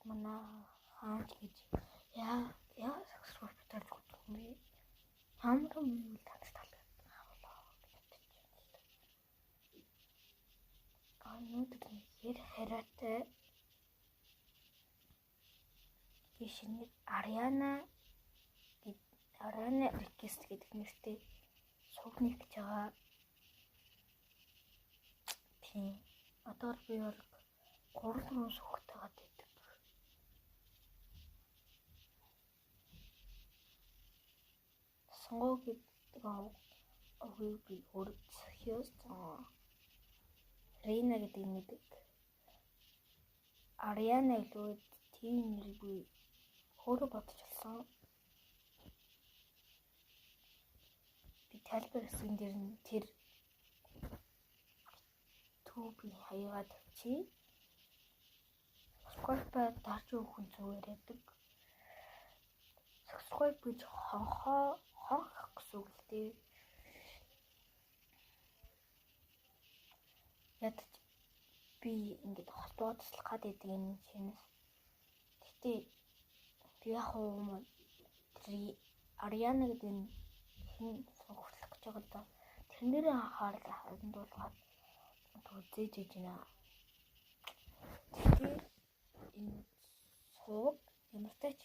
манай хаач гэж яа саксофон тарж өгдөг юм бэ? Хамрам юу танаас талбай. Өнөөдөр нэр хараатай гişний Ariana Request гэдэг нэртэй сувник гэж байгаа. Тийм. Одоо би бол 3 сүхтэй гад байдаг. Сонгоо гэдэг огийг би өөрсдөөс Рина гэдэг нэдэг. Ariana гэдэг тийм нэрийг би өөрөө бодож олсон. Би тайлбарласан дээр нь тэр түүбий хаягаад чи subscribe дарж өгөх нь зүгээр яадаг. Subscribe гэж хонх гэсэн үг л дээ. Ядаж би ингээд холбоо туслах гэдэг энэ шинэс. Гэтэ би яг хөө тэр Ariana гэдэг нь сургуулах гэж байгаа да. Тэрнэрээ харанд болгоод үзээж иж байна. Тэгээ энэ сууг ямартач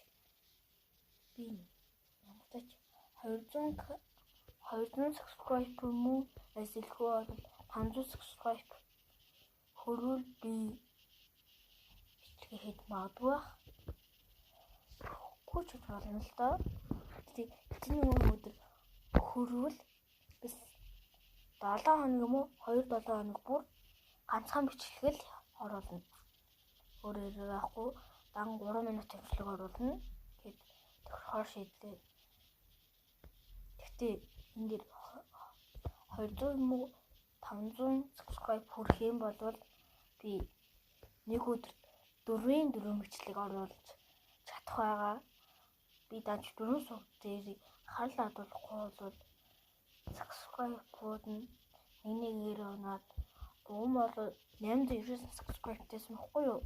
200 subscribe мөн эсвэл 500 subscribe хөрвөл би бичлэгээ хэд магадгүй бах. Хүч болно л доо. Тэгээ өнөөдөр хөрвөл bis 7 хоног юм уу 2-7 хоног бүр ганцхан бичлэг л оруулна. Өөрөөр яахгүй дан 3 минут бичлэг оруулна. Тэгэд тохиолдохоор шийдлээ. Гэхдээ энэ дэр 200 юм уу 500 subscribe хүрэх юм бол би нэг өдөрт 4 бичлэг оруулж чадах байгаа. Би даж 4 сууг дээр харлаа хадуулахгүй бол subscribe-ууд нь нэгээр оноод уум бол 890 subscribe-тэйс мэхгүй юу?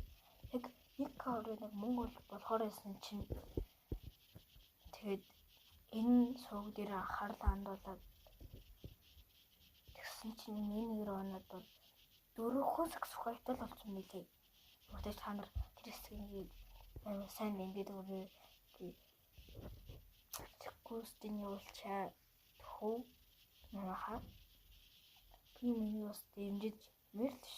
Яг нэг каурыг мөнгө болохоор байсан чинь тэгээд энэ сууг дээр харлаа хандуулаад тэгсэн чинь нэгээр оноод бол 4 subscribe-тай л болсон мэлээ. Өөртөө та нар тэр хэсгийг сайн нэмээд өгөө. Тэггүйстэн явуулчаа төв манайхаа би миний бас дэмжиж мэрл ш.